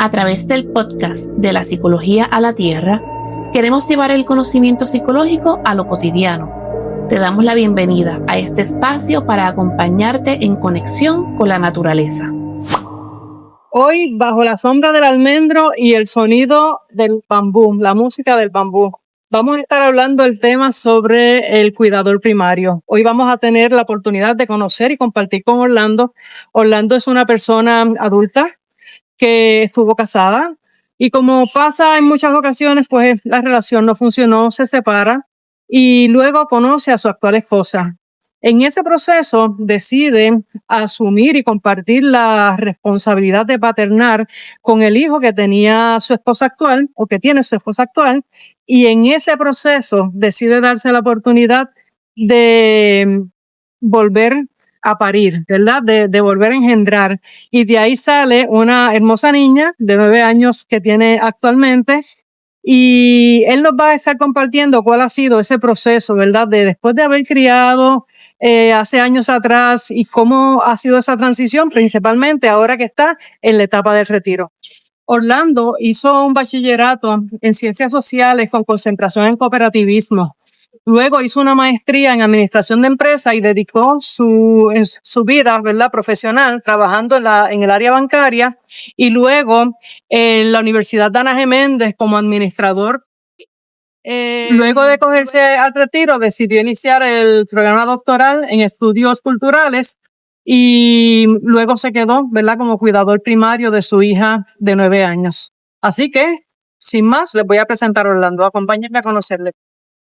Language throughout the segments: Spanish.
A través del podcast de la psicología a la tierra, queremos llevar el conocimiento psicológico a lo cotidiano. Te damos la bienvenida a este espacio para acompañarte en conexión con la naturaleza. Hoy, bajo la sombra del almendro y el sonido del bambú, la música del bambú, vamos a estar hablando del tema sobre el cuidador primario. Hoy vamos a tener la oportunidad de conocer y compartir con Orlando. Orlando es una persona adulta que estuvo casada y, como pasa en muchas ocasiones, pues la relación no funcionó, se separa y luego conoce a su actual esposa. En ese proceso decide asumir y compartir la responsabilidad de paternar con el hijo que tenía su esposa actual o que tiene su esposa actual, y en ese proceso decide darse la oportunidad de volver a parir, ¿verdad? De volver a engendrar. Y de ahí sale una hermosa niña de 9 años que tiene actualmente. Y él nos va a estar compartiendo cuál ha sido ese proceso, ¿verdad? De después de haber criado hace años atrás y cómo ha sido esa transición, principalmente ahora que está en la etapa del retiro. Orlando hizo un bachillerato en ciencias sociales con concentración en cooperativismo. Luego hizo una maestría en administración de empresas y dedicó su vida, ¿verdad?, profesional trabajando en el área bancaria, y luego en la Universidad de Ana G. Méndez como administrador. Luego de cogerse al retiro, decidió iniciar el programa doctoral en estudios culturales y luego se quedó, ¿verdad?, como cuidador primario de su hija de 9 años. Así que, sin más, les voy a presentar a Orlando. Acompáñenme a conocerle.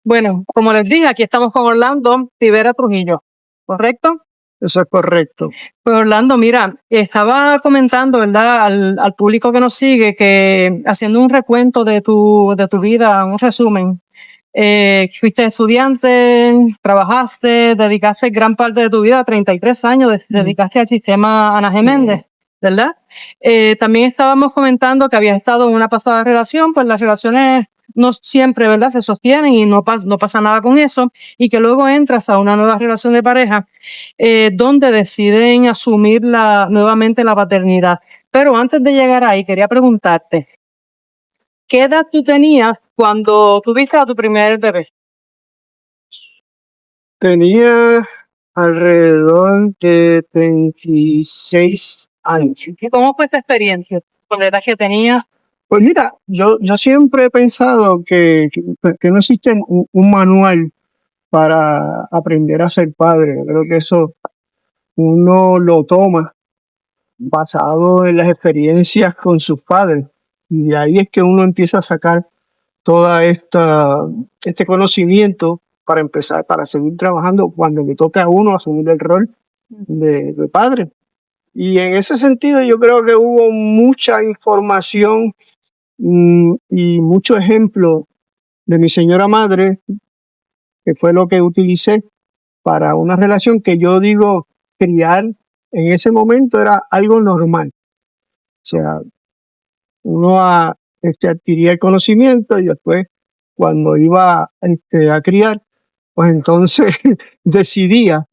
Bueno, como les dije, aquí estamos con Orlando Rivera Trujillo, ¿correcto? Eso es correcto. Pues Orlando, mira, estaba comentando, ¿verdad?, al público que nos sigue, que haciendo un recuento de tu vida, un resumen, fuiste estudiante, trabajaste, dedicaste gran parte de tu vida, 33 años, dedicaste al sistema Ana G. Méndez, ¿verdad? También estábamos comentando que habías estado en una pasada relación, pues las relaciones no siempre, ¿verdad?, se sostienen y no pasa nada con eso, y que luego entras a una nueva relación de pareja donde deciden asumir nuevamente la paternidad. Pero antes de llegar ahí, quería preguntarte, ¿qué edad tú tenías cuando tuviste a tu primer bebé? Tenía alrededor de 36 años. ¿Y cómo fue esta experiencia con la edad que tenías? Pues mira, yo siempre he pensado que no existe un manual para aprender a ser padre. Yo creo que eso uno lo toma basado en las experiencias con sus padres. Y de ahí es que uno empieza a sacar toda este conocimiento para empezar, para seguir trabajando cuando le toca a uno asumir el rol de padre. Y en ese sentido yo creo que hubo mucha información y mucho ejemplo de mi señora madre, que fue lo que utilicé para una relación que yo digo criar en ese momento era algo normal. O sea, uno adquiría el conocimiento y después cuando iba a criar, pues entonces decidía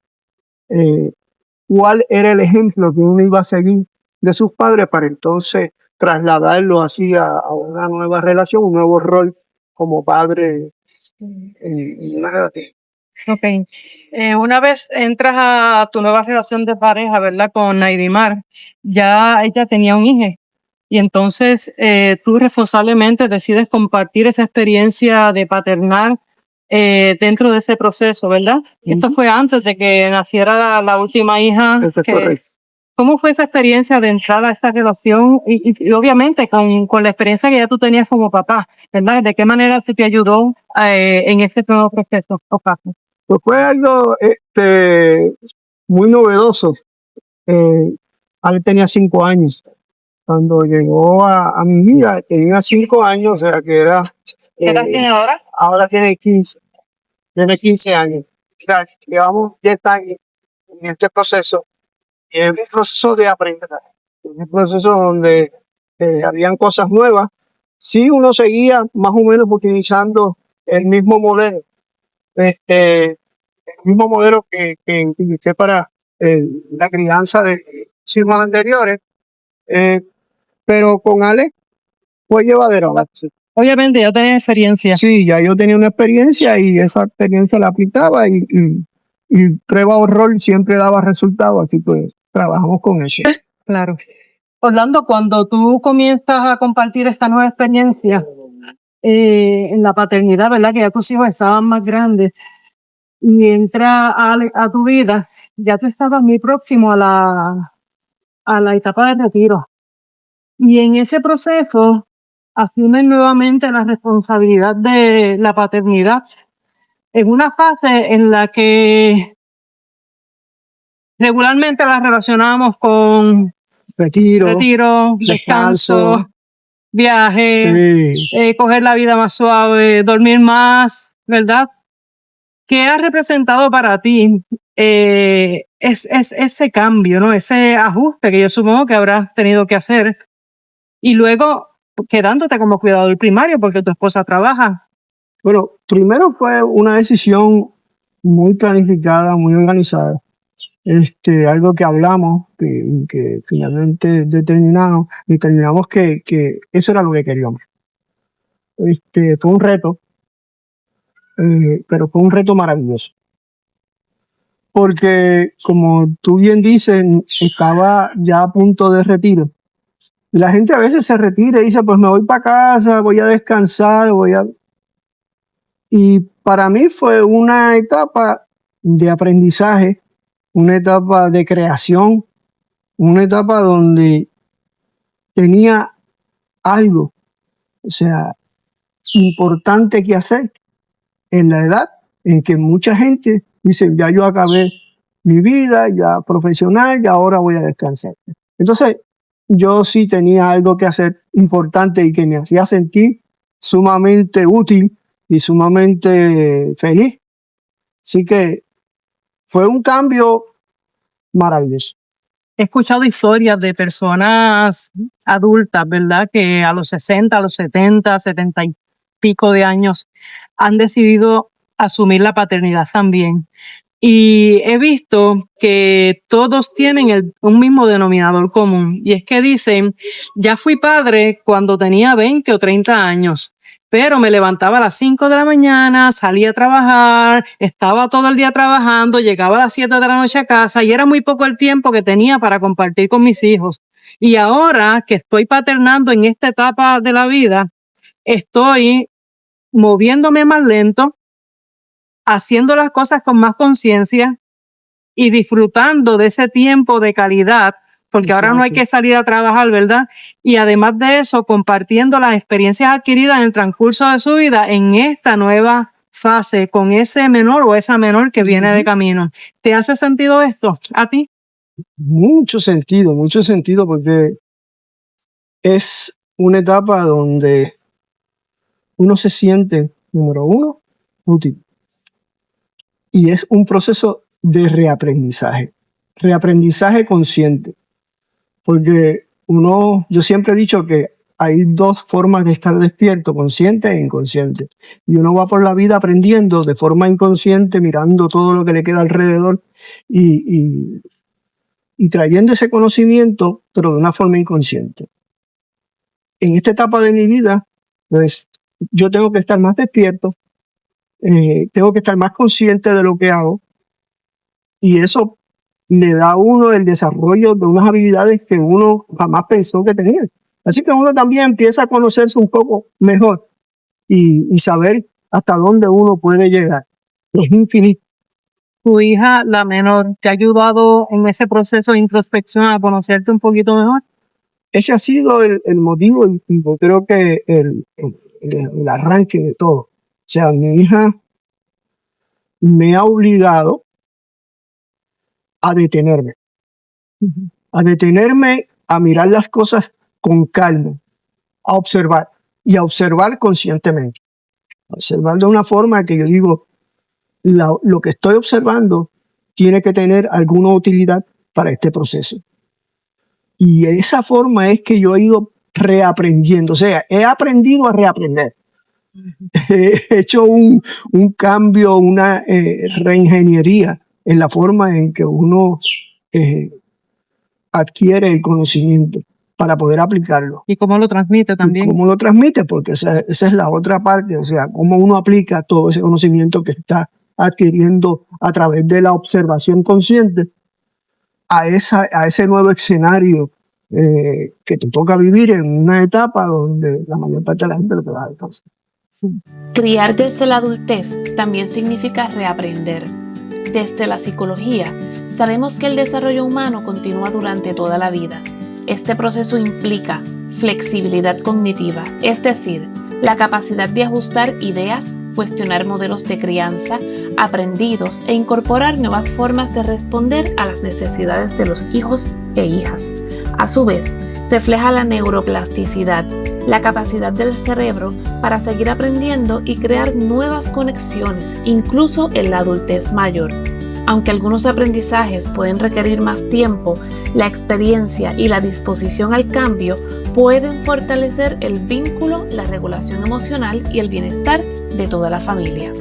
cuál era el ejemplo que uno iba a seguir de sus padres para entonces trasladarlo así a una nueva relación, un nuevo rol como padre en una relación. Ok. Una vez entras a tu nueva relación de pareja, ¿verdad?, con Naidimar, ya ella tenía un hijo. Y entonces tú responsablemente decides compartir esa experiencia de paternar dentro de ese proceso, ¿verdad? Esto fue antes de que naciera la última hija. Eso es correcto. ¿Cómo fue esa experiencia de entrar a esta relación? Y obviamente con la experiencia que ya tú tenías como papá, ¿verdad? ¿De qué manera se te ayudó en este nuevo proceso? Pues fue algo muy novedoso. Él tenía 5 años. Cuando llegó a mi vida, tenía 5 años, o sea que era... ¿Qué edad tiene ahora? Ahora tiene 15. Tiene 15 años. O sea, llevamos 10 años en este proceso. Y es un proceso de aprendizaje. Es un proceso donde habían cosas nuevas. Sí, uno seguía más o menos utilizando el mismo modelo. El mismo modelo que utilicé para la crianza de hijos anteriores. Pero con Alex fue llevadero. Obviamente ya tenía experiencia. Sí, ya yo tenía una experiencia y esa experiencia la aplicaba y prueba o error siempre daba resultados, así que trabajamos con eso. Claro. Orlando, cuando tú comienzas a compartir esta nueva experiencia en la paternidad, ¿verdad? Que ya tus hijos estaban más grandes y entra a tu vida, ya tú estabas muy próximo a la etapa de retiro. Y en ese proceso asumes nuevamente la responsabilidad de la paternidad en una fase en la que regularmente la relacionamos con Retiro, descanso, viaje, sí. coger la vida más suave, dormir más, ¿verdad? ¿Qué ha representado para ti ese cambio, ¿no? Ese ajuste que yo supongo que habrás tenido que hacer y luego quedándote como cuidador primario porque tu esposa trabaja? Bueno, primero fue una decisión muy planificada, muy organizada. Algo que hablamos, que finalmente determinamos que eso era lo que queríamos. Fue un reto, pero fue un reto maravilloso. Porque, como tú bien dices, estaba ya a punto de retiro. Y la gente a veces se retira y dice, pues me voy para casa, voy a descansar, Y para mí fue una etapa de aprendizaje, una etapa de creación, una etapa donde tenía algo, o sea, importante que hacer en la edad en que mucha gente dice, ya yo acabé mi vida, ya profesional, y ahora voy a descansar. Entonces, yo sí tenía algo que hacer importante y que me hacía sentir sumamente útil y sumamente feliz. Así que fue un cambio maravilloso. He escuchado historias de personas adultas, ¿verdad? Que a los 60, a los 70, 70 y pico de años han decidido asumir la paternidad también. Y he visto que todos tienen un mismo denominador común. Y es que dicen, ya fui padre cuando tenía 20 o 30 años. Pero me levantaba a las 5 de la mañana, salía a trabajar, estaba todo el día trabajando, llegaba a las 7 de la noche a casa y era muy poco el tiempo que tenía para compartir con mis hijos. Y ahora que estoy paternando en esta etapa de la vida, estoy moviéndome más lento, haciendo las cosas con más conciencia y disfrutando de ese tiempo de calidad, porque ahora no hay que salir a trabajar, ¿verdad? Y además de eso, compartiendo las experiencias adquiridas en el transcurso de su vida en esta nueva fase con ese menor o esa menor que viene de camino. ¿Te hace sentido esto a ti? Mucho sentido, porque es una etapa donde uno se siente, número uno, útil. Y es un proceso de reaprendizaje consciente. Porque yo siempre he dicho que hay dos formas de estar despierto, consciente e inconsciente. Y uno va por la vida aprendiendo de forma inconsciente, mirando todo lo que le queda alrededor y trayendo ese conocimiento, pero de una forma inconsciente. En esta etapa de mi vida, pues yo tengo que estar más despierto, tengo que estar más consciente de lo que hago, y eso le da a uno el desarrollo de unas habilidades que uno jamás pensó que tenía. Así que uno también empieza a conocerse un poco mejor y saber hasta dónde uno puede llegar. Es infinito. ¿Tu hija, la menor, te ha ayudado en ese proceso de introspección a conocerte un poquito mejor? Ese ha sido el motivo, y yo creo que el arranque de todo. O sea, mi hija me ha obligado a detenerme. A detenerme, a mirar las cosas con calma, a observar y a observar conscientemente. A observar de una forma que yo digo, lo que estoy observando tiene que tener alguna utilidad para este proceso. Y de esa forma es que yo he ido reaprendiendo, o sea, he aprendido a reaprender. He hecho un cambio, una reingeniería en la forma en que uno adquiere el conocimiento. para poder aplicarlo. ¿Y cómo lo transmite también? ¿Cómo lo transmite? Porque esa es la otra parte, o sea, cómo uno aplica todo ese conocimiento que está adquiriendo a través de la observación consciente a ese nuevo escenario que te toca vivir en una etapa donde la mayor parte de la gente lo que va a alcanzar. Sí. Criar desde la adultez también significa reaprender. Desde la psicología, sabemos que el desarrollo humano continúa durante toda la vida. Este proceso implica flexibilidad cognitiva, es decir, la capacidad de ajustar ideas, cuestionar modelos de crianza aprendidos e incorporar nuevas formas de responder a las necesidades de los hijos e hijas. A su vez, refleja la neuroplasticidad, la capacidad del cerebro para seguir aprendiendo y crear nuevas conexiones, incluso en la adultez mayor. Aunque algunos aprendizajes pueden requerir más tiempo, la experiencia y la disposición al cambio pueden fortalecer el vínculo, la regulación emocional y el bienestar de toda la familia.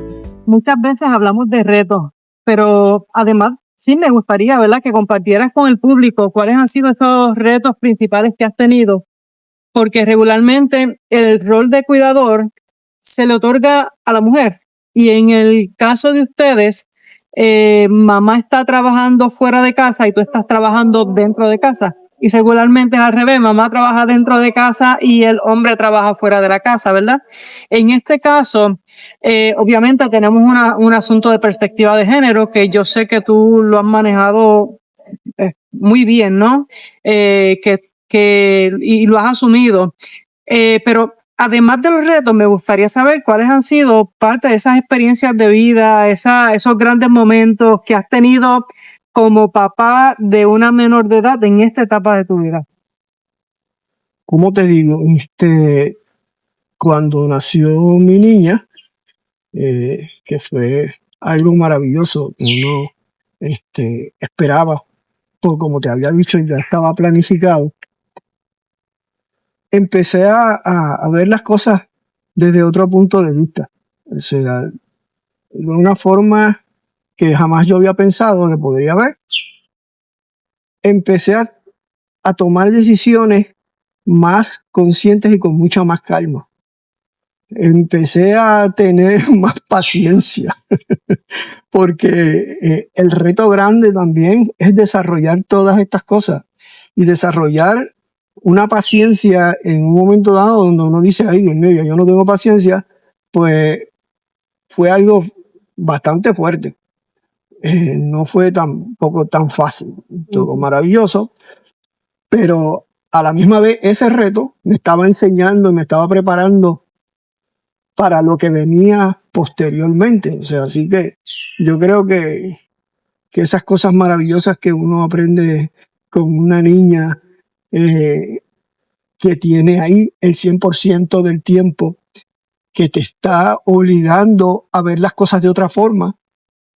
Muchas veces hablamos de retos, pero además sí me gustaría, ¿verdad?, que compartieras con el público cuáles han sido esos retos principales que has tenido, porque regularmente el rol de cuidador se le otorga a la mujer y en el caso de ustedes, mamá está trabajando fuera de casa y tú estás trabajando dentro de casa. Y regularmente es al revés, mamá trabaja dentro de casa y el hombre trabaja fuera de la casa, ¿verdad? En este caso, obviamente tenemos un asunto de perspectiva de género que yo sé que tú lo has manejado muy bien, ¿no? Y lo has asumido. Pero además de los retos, me gustaría saber cuáles han sido parte de esas experiencias de vida, esos grandes momentos que has tenido como papá de una menor de edad en esta etapa de tu vida. ¿Cómo te digo? Cuando nació mi niña, que fue algo maravilloso, uno esperaba, por como te había dicho, ya estaba planificado. Empecé a ver las cosas desde otro punto de vista, o sea, de una forma que jamás yo había pensado que podría haber. Empecé a tomar decisiones más conscientes y con mucha más calma. Empecé a tener más paciencia, porque el reto grande también es desarrollar todas estas cosas y desarrollar una paciencia en un momento dado donde uno dice, ay Dios mío, yo no tengo paciencia, pues fue algo bastante fuerte. No fue tampoco tan fácil, todo maravilloso, pero a la misma vez ese reto me estaba enseñando y me estaba preparando para lo que venía posteriormente. O sea, así que yo creo que esas cosas maravillosas que uno aprende con una niña que tiene ahí el 100% del tiempo, que te está obligando a ver las cosas de otra forma,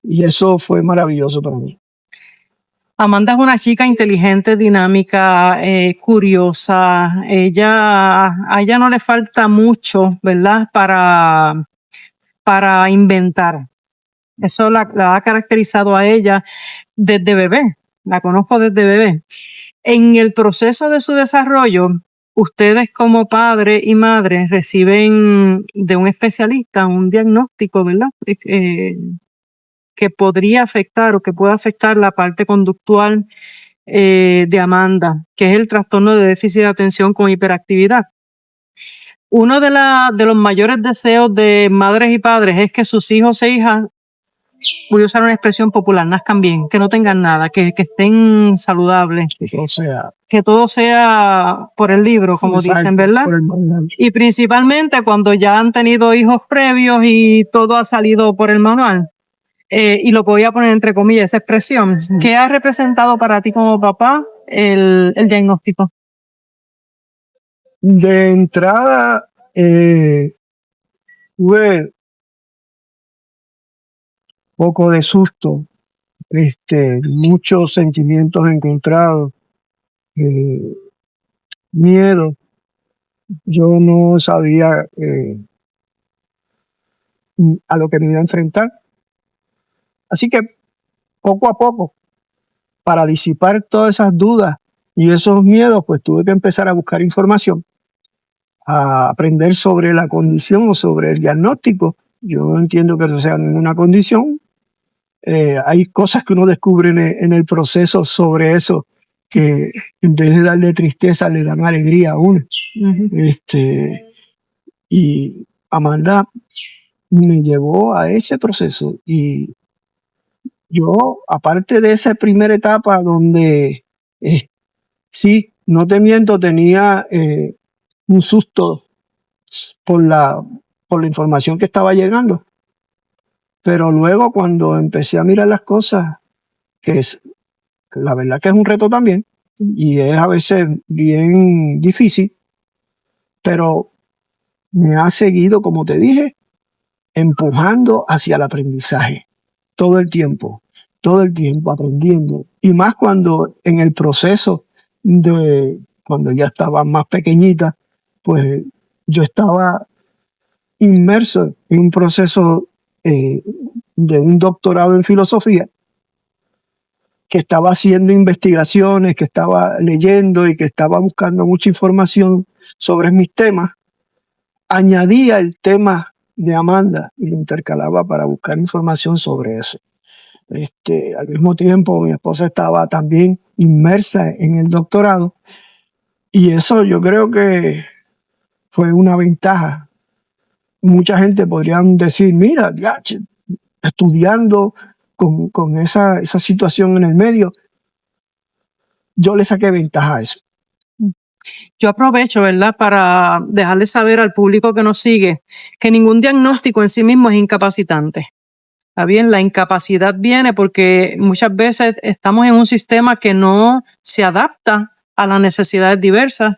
y eso fue maravilloso para mí. Amanda es una chica inteligente, dinámica, curiosa. A ella no le falta mucho, ¿verdad?, para inventar. Eso la ha caracterizado a ella desde bebé. La conozco desde bebé. En el proceso de su desarrollo, ustedes como padre y madre reciben de un especialista un diagnóstico, ¿verdad?, que podría afectar o que puede afectar la parte conductual de Amanda, que es el trastorno de déficit de atención con hiperactividad. Uno de los mayores deseos de madres y padres es que sus hijos e hijas, voy a usar una expresión popular, nazcan bien, que no tengan nada, que estén saludables, que todo sea por el libro, como Exacto, dicen, ¿verdad? por el manual. Y principalmente cuando ya han tenido hijos previos y todo ha salido por el manual. Y lo voy a poner entre comillas, esa expresión. Sí. ¿Qué ha representado para ti como papá el diagnóstico? De entrada, tuve poco de susto, muchos sentimientos encontrados, miedo. Yo no sabía a lo que me iba a enfrentar. Así que poco a poco, para disipar todas esas dudas Y esos miedos, pues tuve que empezar a buscar información, a aprender sobre la condición o sobre el diagnóstico. Yo no entiendo que no sea ninguna condición. Hay cosas que uno descubre en el proceso sobre eso que en vez de darle tristeza le dan alegría a uno. Y Amanda me llevó a ese proceso y yo, aparte de esa primera etapa donde sí, no te miento, tenía un susto por la información que estaba llegando, pero luego cuando empecé a mirar las cosas, que es la verdad que es un reto también y es a veces bien difícil, pero me ha seguido, como te dije, empujando hacia el aprendizaje todo el tiempo aprendiendo. Y más cuando en el proceso de cuando ya estaba más pequeñita, pues yo estaba inmerso en un proceso de un doctorado en filosofía, que estaba haciendo investigaciones, que estaba leyendo y que estaba buscando mucha información sobre mis temas. Añadía el tema de Amanda y lo intercalaba para buscar información sobre eso. Al mismo tiempo, mi esposa estaba también inmersa en el doctorado y eso yo creo que fue una ventaja. Mucha gente podría decir, mira, ya, estudiando con esa situación en el medio, yo le saqué ventaja a eso. Yo aprovecho, ¿verdad?, para dejarle saber al público que nos sigue que ningún diagnóstico en sí mismo es incapacitante. ¿Está bien? La incapacidad viene porque muchas veces estamos en un sistema que no se adapta a las necesidades diversas,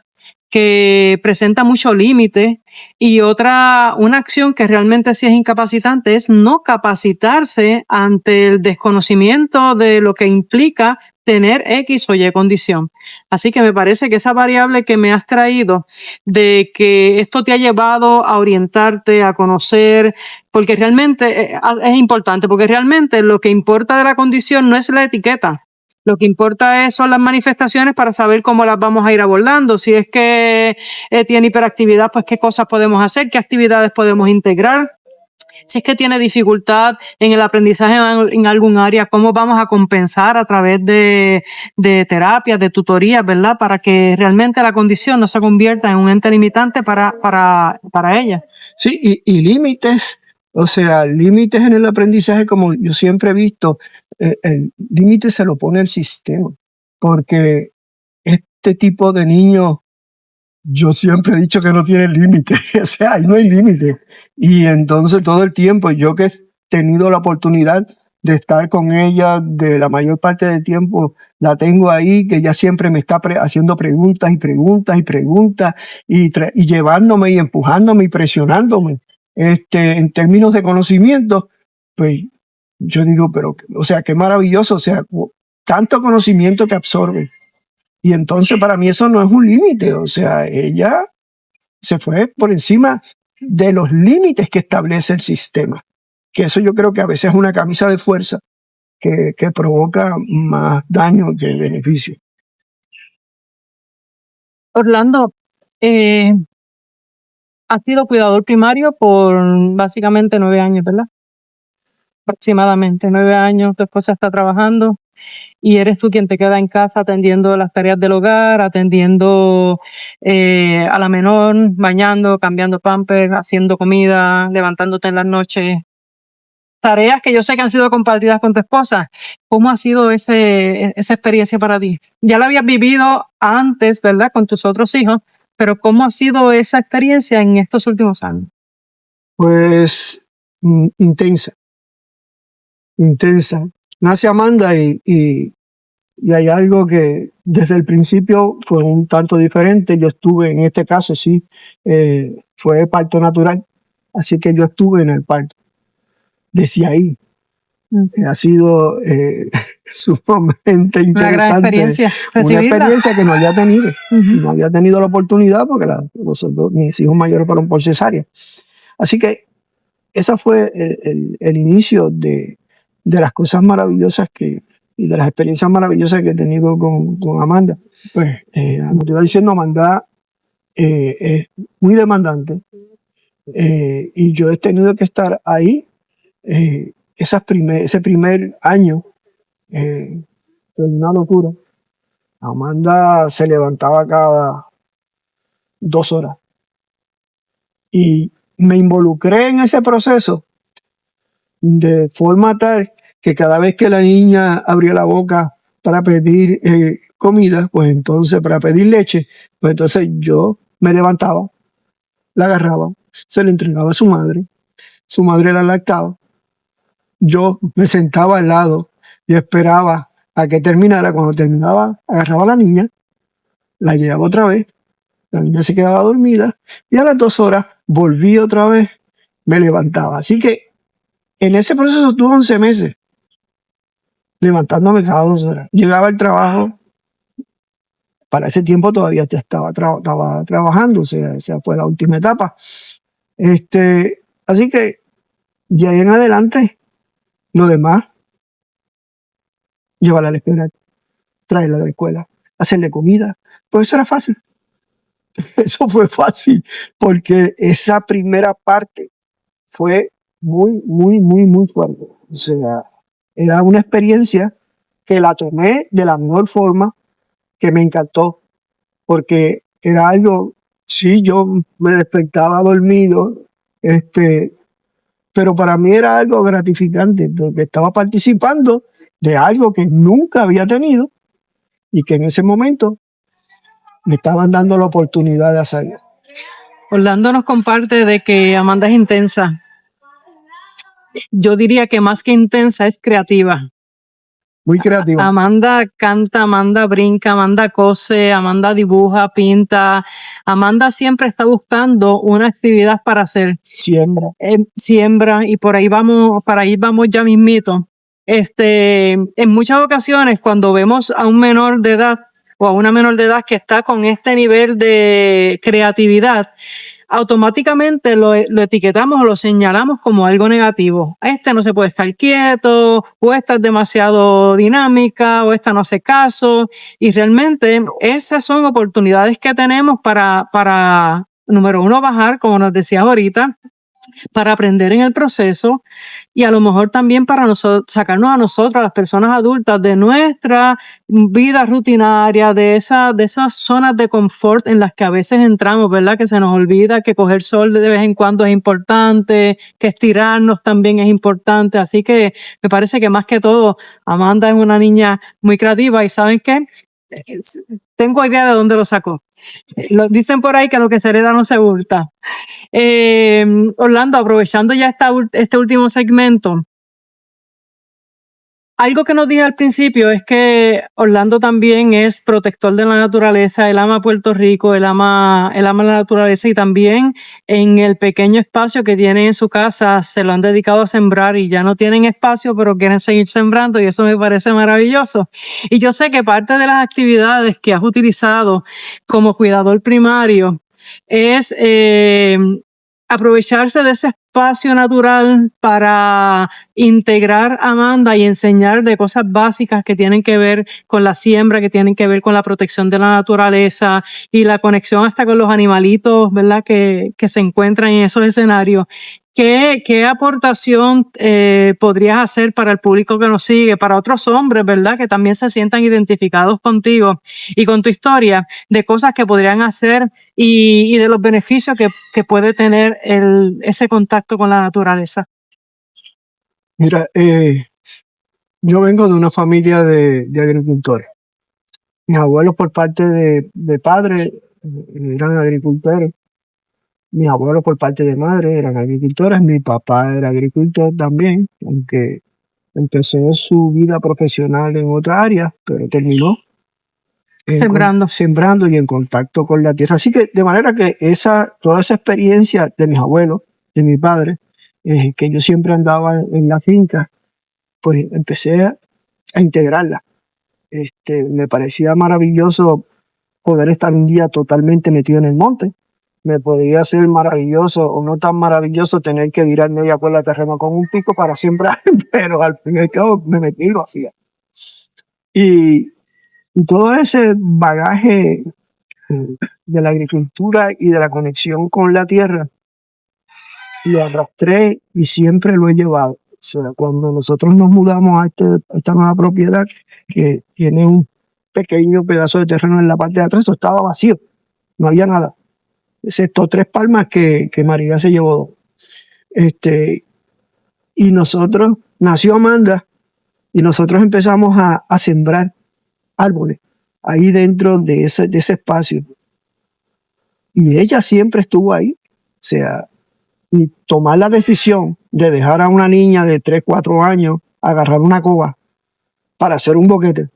que presenta mucho límite, y una acción que realmente sí es incapacitante es no capacitarse ante el desconocimiento de lo que implica tener X o Y condición. Así que me parece que esa variable que me has traído de que esto te ha llevado a orientarte, a conocer, porque realmente es importante, porque realmente lo que importa de la condición no es la etiqueta. Lo que importa son las manifestaciones para saber cómo las vamos a ir abordando. Si es que tiene hiperactividad, pues qué cosas podemos hacer, qué actividades podemos integrar. Si es que tiene dificultad en el aprendizaje en algún área, cómo vamos a compensar a través de terapias, de tutorías, ¿verdad? Para que realmente la condición no se convierta en un ente limitante para ella. Sí, y límites, o sea, límites en el aprendizaje, como yo siempre he visto, el límite se lo pone el sistema, porque este tipo de niños, yo siempre he dicho que no tiene límite, o sea, ahí no hay límite. Y entonces todo el tiempo, yo que he tenido la oportunidad de estar con ella de la mayor parte del tiempo, la tengo ahí, que ella siempre me está haciendo preguntas y preguntas y preguntas y llevándome y empujándome y presionándome. En términos de conocimiento, pues yo digo, pero, o sea, qué maravilloso, o sea, tanto conocimiento que absorbe. Y entonces para mí eso no es un límite, o sea, ella se fue por encima de los límites que establece el sistema, que eso yo creo que a veces es una camisa de fuerza que provoca más daño que beneficio. Orlando, has sido cuidador primario por básicamente 9 años, ¿verdad? Aproximadamente 9 años, tu esposa está trabajando y eres tú quien te queda en casa atendiendo las tareas del hogar, atendiendo a la menor, bañando, cambiando pampers, haciendo comida, levantándote en las noches. Tareas que yo sé que han sido compartidas con tu esposa. ¿Cómo ha sido esa experiencia para ti? Ya la habías vivido antes, ¿verdad?, con tus otros hijos, pero ¿cómo ha sido esa experiencia en estos últimos años? Pues intensa. Nace Amanda y hay algo que desde el principio fue un tanto diferente. Yo estuve, en este caso sí, fue parto natural, así que yo estuve en el parto. Desde ahí ha sido sumamente interesante. Una gran experiencia. Una experiencia que no había tenido. No había tenido la oportunidad porque mis hijos mayores fueron por cesárea. Así que ese fue el inicio de las cosas maravillosas que y de las experiencias maravillosas que he tenido con Amanda. Pues, como te iba diciendo, Amanda es muy demandante, y yo he tenido que estar ahí ese primer año, fue una locura. Amanda se levantaba cada 2 horas y me involucré en ese proceso de forma tal que cada vez que la niña abría la boca para pedir comida, pues entonces para pedir leche, pues entonces yo me levantaba, la agarraba, se la entregaba a su madre la lactaba, yo me sentaba al lado y esperaba a que terminara. Cuando terminaba, agarraba a la niña, la llevaba otra vez, la niña se quedaba dormida y a las 2 horas volví otra vez, me levantaba. Así que en ese proceso estuve 11 meses levantándome cada 2 horas. Llegaba al trabajo, para ese tiempo todavía estaba trabajando, o sea, esa fue la última etapa. Así que de ahí en adelante, lo demás, llevarla a la escuela, traerla de la escuela, hacerle comida, pues eso era fácil. Eso fue fácil, porque esa primera parte fue muy, muy, muy, muy fuerte. O sea, era una experiencia que la tomé de la mejor forma, que me encantó, porque era algo, sí, yo me despertaba dormido, pero para mí era algo gratificante, porque estaba participando de algo que nunca había tenido y que en ese momento me estaban dando la oportunidad de hacerlo. Orlando nos comparte de que Amanda es intensa. Yo diría que más que intensa es creativa. Muy creativa. Amanda canta, Amanda brinca, Amanda cose, Amanda dibuja, pinta. Amanda siempre está buscando una actividad para hacer. Siembra, y por ahí vamos, para ahí vamos ya mismito. En muchas ocasiones, cuando vemos a un menor de edad o a una menor de edad que está con este nivel de creatividad, automáticamente lo etiquetamos o lo señalamos como algo negativo. Este no se puede estar quieto, o esta es demasiado dinámica, o esta no hace caso. Y realmente esas son oportunidades que tenemos para número uno, bajar, como nos decías ahorita, para aprender en el proceso y a lo mejor también para sacarnos a nosotras, las personas adultas, de nuestra vida rutinaria, de esas zonas de confort en las que a veces entramos, ¿verdad? Que se nos olvida que coger sol de vez en cuando es importante, que estirarnos también es importante. Así que me parece que más que todo, Amanda es una niña muy creativa y ¿saben qué? Tengo idea de dónde lo sacó. Dicen por ahí que lo que se hereda no se hurta. Orlando, aprovechando ya este último segmento, algo que nos dije al principio es que Orlando también es protector de la naturaleza, él ama Puerto Rico, él ama la naturaleza y también en el pequeño espacio que tiene en su casa se lo han dedicado a sembrar y ya no tienen espacio, pero quieren seguir sembrando y eso me parece maravilloso. Y yo sé que parte de las actividades que has utilizado como cuidador primario es aprovecharse de ese espacio natural para integrar a Amanda y enseñar de cosas básicas que tienen que ver con la siembra, que tienen que ver con la protección de la naturaleza y la conexión hasta con los animalitos, ¿verdad? Que se encuentran en esos escenarios. ¿Qué aportación podrías hacer para el público que nos sigue, para otros hombres, ¿verdad? Que también se sientan identificados contigo y con tu historia, de cosas que podrían hacer y de los beneficios que puede tener ese contacto con la naturaleza? Mira, yo vengo de una familia de agricultores. Mis abuelos por parte de padre eran agricultores. Mis abuelos por parte de madre eran agricultores. Mi papá era agricultor también, aunque empezó su vida profesional en otra área, pero terminó sembrando y en contacto con la tierra. Así que de manera que toda esa experiencia de mis abuelos, de mi padre, que yo siempre andaba en la finca, pues empecé a integrarla. Me parecía maravilloso poder estar un día totalmente metido en el monte. Me podía ser maravilloso o no tan maravilloso tener que virar media cuerda de terreno con un pico para sembrar, pero al fin y al cabo me metí y lo hacía. Y todo ese bagaje de la agricultura y de la conexión con la tierra lo arrastré y siempre lo he llevado. O sea, cuando nosotros nos mudamos a esta nueva propiedad, que tiene un pequeño pedazo de terreno en la parte de atrás, eso estaba vacío, no había nada, excepto 3 palmas que María se llevó 2. Y nació Amanda, y nosotros empezamos a sembrar árboles ahí dentro de ese espacio. Y ella siempre estuvo ahí. O sea, y tomar la decisión de dejar a una niña de 3, 4 años agarrar una coba para hacer un boquete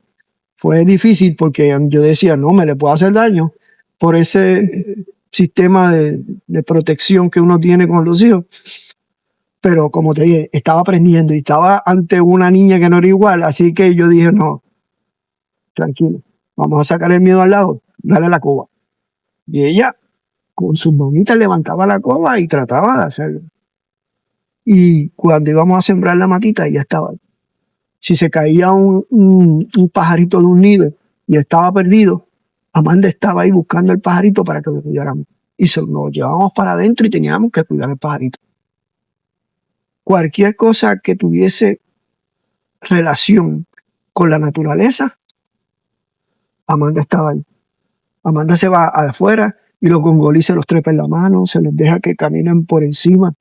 fue difícil, porque yo decía, no, me le puedo hacer daño por ese sistema de protección que uno tiene con los hijos. Pero como te dije, estaba aprendiendo y estaba ante una niña que no era igual, así que yo dije, no, tranquilo, vamos a sacar el miedo al lado, dale la coba. Y ella con sus manitas levantaba la coba y trataba de hacerlo. Y cuando íbamos a sembrar la matita, ella estaba. Si se caía un pajarito de un nido y estaba perdido, Amanda estaba ahí buscando el pajarito para que lo cuidáramos. Y nos llevábamos para adentro y teníamos que cuidar el pajarito. Cualquier cosa que tuviese relación con la naturaleza, Amanda estaba ahí. Amanda se va afuera y los gongolíes se los trepa en la mano, se los deja que caminen por encima.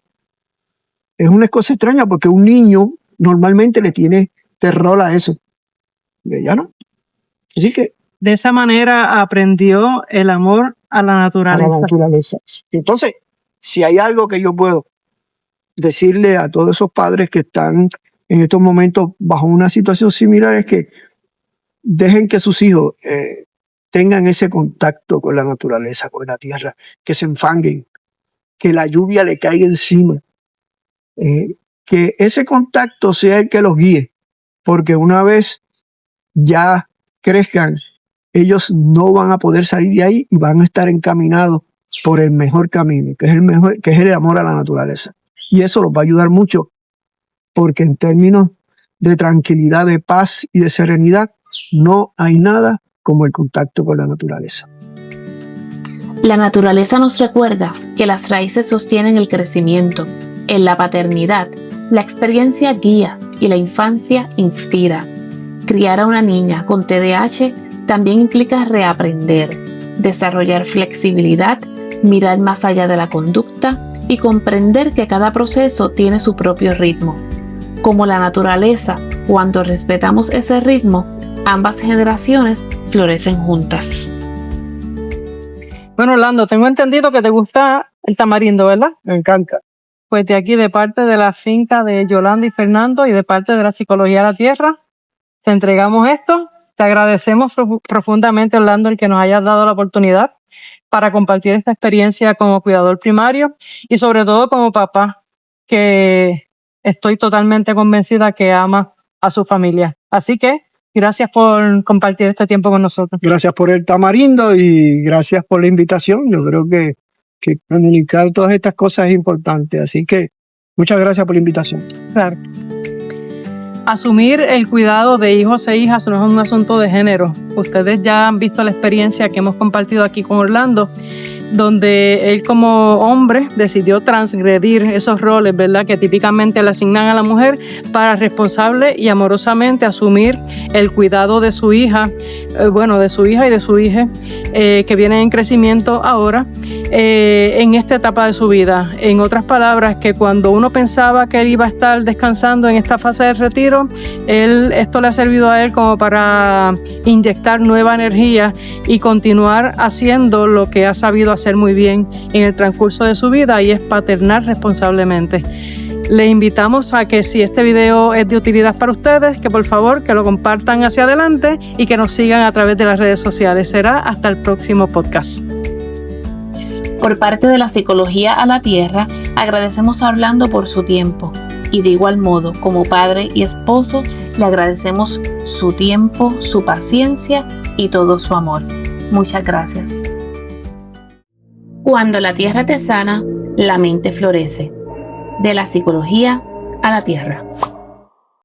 Es una cosa extraña porque un niño normalmente le tiene terror a eso. Y ella no. Así que de esa manera aprendió el amor a la naturaleza. A la naturaleza. Entonces, si hay algo que yo puedo decirle a todos esos padres que están en estos momentos bajo una situación similar, es que dejen que sus hijos tengan ese contacto con la naturaleza, con la tierra, que se enfanguen, que la lluvia le caiga encima, que ese contacto sea el que los guíe, porque una vez ya crezcan, ellos no van a poder salir de ahí y van a estar encaminados por el mejor camino, que es el amor a la naturaleza. Y eso los va a ayudar mucho, porque en términos de tranquilidad, de paz y de serenidad, no hay nada como el contacto con la naturaleza. La naturaleza nos recuerda que las raíces sostienen el crecimiento. En la paternidad, la experiencia guía y la infancia inspira. Criar a una niña con TDAH también implica reaprender, desarrollar flexibilidad, mirar más allá de la conducta y comprender que cada proceso tiene su propio ritmo. Como la naturaleza, cuando respetamos ese ritmo, ambas generaciones florecen juntas. Bueno, Orlando, tengo entendido que te gusta el tamarindo, ¿verdad? Me encanta. Pues de aquí, de parte de la finca de Yolanda y Fernando y de parte de la Psicología de la Tierra, te entregamos esto. Te agradecemos profundamente, Orlando, el que nos hayas dado la oportunidad para compartir esta experiencia como cuidador primario y sobre todo como papá, que estoy totalmente convencida que ama a su familia. Así que gracias por compartir este tiempo con nosotros. Gracias por el tamarindo y gracias por la invitación. Yo creo que comunicar todas estas cosas es importante. Así que muchas gracias por la invitación. Claro. Asumir el cuidado de hijos e hijas no es un asunto de género. Ustedes ya han visto la experiencia que hemos compartido aquí con Orlando, donde él como hombre decidió transgredir esos roles, ¿verdad?, que típicamente le asignan a la mujer para responsable y amorosamente asumir el cuidado de su hija, de su hija y de su hija, que vienen en crecimiento ahora, en esta etapa de su vida. En otras palabras, que cuando uno pensaba que él iba a estar descansando en esta fase de retiro, esto le ha servido a él como para inyectar nueva energía y continuar haciendo lo que ha sabido hacer muy bien en el transcurso de su vida, y es paternar responsablemente. Les invitamos a que, si este video es de utilidad para ustedes, que por favor que lo compartan hacia adelante y que nos sigan a través de las redes sociales. Será hasta el próximo podcast. Por parte de la Psicología a la Tierra, agradecemos a Orlando por su tiempo, y de igual modo, como padre y esposo, le agradecemos su tiempo, su paciencia y todo su amor. Muchas gracias. Cuando la tierra te sana, la mente florece. De la Psicología a la Tierra.